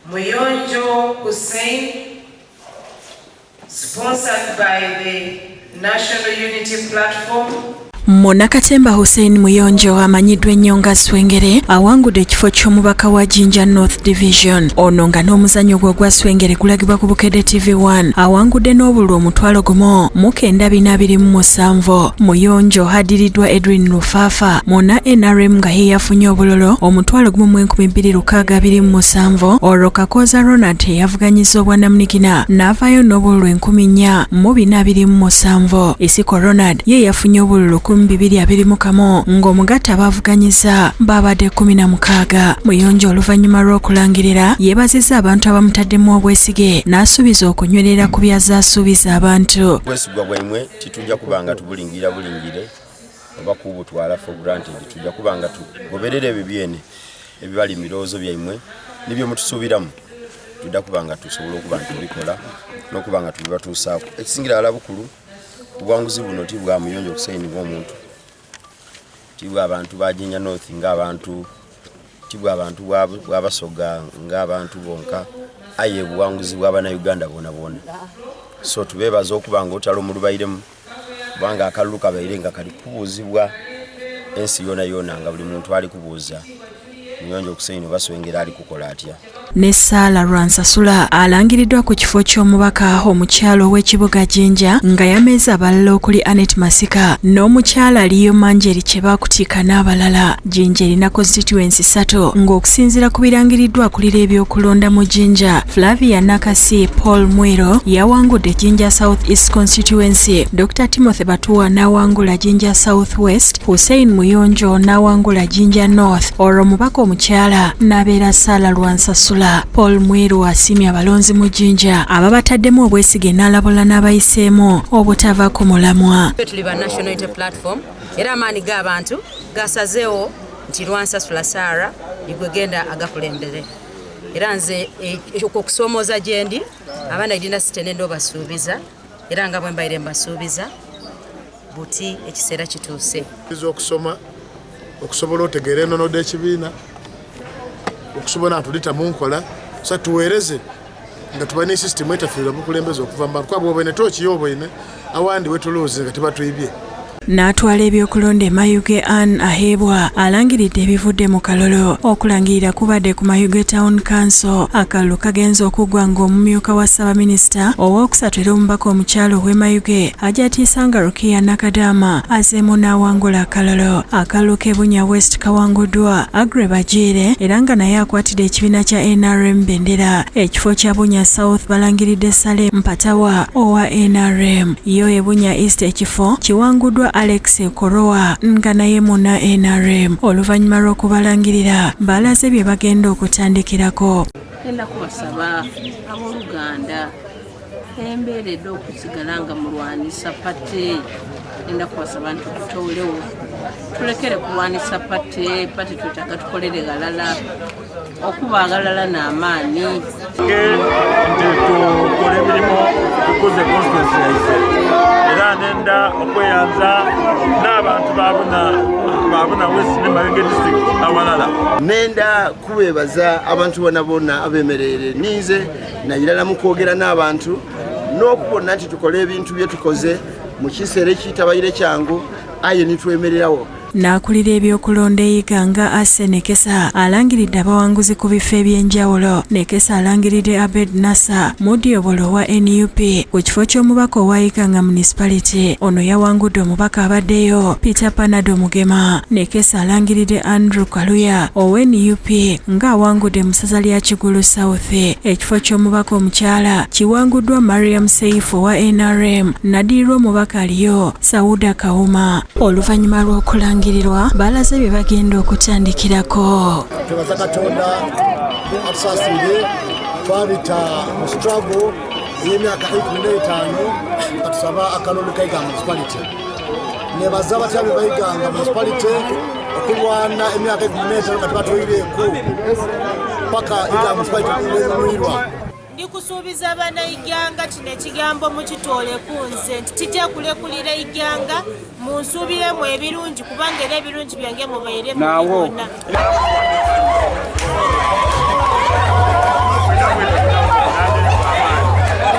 Muyonjo Hussein, sponsored by the National Unity Platform. Monakatemba Hussein Muyonjo amanyiddwa ennyo nga Swengere awangudde ekifo ky'omubaka wa Jinja North Division. Ono nga n'omuzannyo gwe gwa Swengere gulagibwa ku Bukedde TV1 awangudde n'obululu 1,927. Muyonjo hadiriddwa Edwin Lufafa Mona NRM nga ye yafunye obululu 1,2627. Olwo Kakoza Ronald yavuganyizza obwannamunigina n'avaayo n'obululu 4,427. Isiko Ronald ye yafunye obululu 221 ng'omugatta bavuganyiza babadde 16. Muyonjo oluvannyuma lw'okulangirira yeebazizza abantu abamutaddemu obwesige n'asuubiza okunywerera ku byazaasuubiza abantu. Obwesigwa bwammwe titujja kubanga tubulingirira oba kubutwala for granted. Tujja kubanga tugoberera ebyo byene ebibali mirowoozo byammwe nibyo mutusuubiramu. Tujja kubanga tusobola okuba tubikola n'okubanga tubibatuusaako. Ekisingira ddala bukulu obuwanguzi buno tibwa Muyonjo Hussein ng'omuntu, tibwa abantu ba Jinja North ng'abantu, tibwa abantu bw'abasoga ng'abantu bonka, aye buwanguzi bw'Abannayuganda bona. So tubeebaza okuba ng'otalo mulubairemu kubanga akalulu kabaire nga kali kubuuzibwa ensi yona nga buli muntu ali kubuuza Muyonjo Hussein oba Swengere ali kukola atya. Ne Sala Lwansasula alangiriddwa ku kifo ky'omubaka omukyalo w'ekibuga Jinja nga yameeza abalala okuli Anet Masika n'omukyala Liyo Manjeri kye baakutiika n'abalala. Jinja erina constituency 3 ng'okusinziira ku birangiriddwa akulira ebyokulonda mu Jinja. Flavia Nakasi Paul Mwero yawangudde Jinja South East constituency. Dr. Timothy Batuwa n'awangula Jinja South West. Hussein Muyonjo n'awangula Jinja North. Olwo omubaka omukyala n'abeera Sala Lwansasula. Paul Mwiru asimye abalonzi mu Jinja ababataddemu obwesige n'alabula n'abayiseemu obutava ku mulamwa. Tuli ba National Unity Platform era amaanyi g'abantu gasazeewo nti Lwansasula Sarah igwegenda agakulembere. Era nze okusoomooza gye ndi abaana dynasty nendo basuubiza era nga bwe mbaire mbasuubiza buti ekiseera kituuse. Okusobola otegeera ennono d'ekibiina okusobola atulita mu nkola sa tuweereze nga tubane system etafiira bukulembeze okuva mu kwa bwo bene tochi yoboine awandi wetuluze nga tibatuyibye. N'atwala ebyokulonda Mayuge Ann Ahebwa alangiridde ebivudde mu kalolo. Okulangirira kubadde ku Mayuge Town Council. Akalulu kagenza okuggwa ng'omumyuka wa Ssaabaminisita owookusatu era omubaka omukyalo w'e Mayuge Hajjatiisanga Rukia Nakadama azeemu n'awangula akalolo. Akalulu k'Ebunya West kawanguddwa Agre Bajeere era nga naye akwatidde ekibiina kya NRM bendera. Ekifo kya Bunya South balangiridde Saleh Mpatawa owa NRM. Yo Ebunya East ekifo kiwanguddwa Alex Korowa nga naye muna NRM. Oluvannyuma lw'okubalangirira balaze bye bagenda okutandikirako. Enda kubasaba abooluganda embeeredde okusigala nga mulwanisa pate. Enda kubasaba nti tutoolewo tulekere kulwanisa pate twetaaga tukolere galala okuba agalala n'amaanyi. Nti tukole emirimu tukuze constituency yaife era nenda okweyanza n'abantu babuna West ne Mayuge district awalala. Nenda kubeebaza abantu bonna abeemerere ninze nayirala mu kwogera n'abantu n'okubona nti tukole ebintu bye tukoze mu kiseera ekitabayire kyangu aye nitwemererawo. N'akulira ebyokulonda eyiga nga Ase Nekesa alangiridde abawanguzi ku bifo eby'enjawulo. Nekesa alangiridde Abed Nasa Mudyobolo wa NUP ku kifo ky'omubaka owa Ikanga Municipality. Ono yawangudde omubaka abaddeyo Peter Panado Mugema. Nekesa alangiridde Andrew Kaluya owa NUP ng'awangudde mu ssaza lya Kigulu South. Ekifo ky'omubaka omukyala kiwanguddwa Mariam Seif owa NRM. Nadiirwa omubaka aliyo Sauda Kauma. Oluvannyuma lw'okulanga balaze bye bagenda okutandikirako. Tubaza Katonda atusasire twabita mu struggle y'emyaka 15 batusaba akalulu kaiga municipality. Nebaza abatyabi baiganga municipality okulwana emyaka 15 kati batwireko paka iga municipality kuwirwa. Ndikusuubiza Abannayuganda kino ekigambo mukitoole kunze nti tijja kulekulira iganga munsuubiremu ebirungi kubanga era ebirungi byange mubaire mu bibona.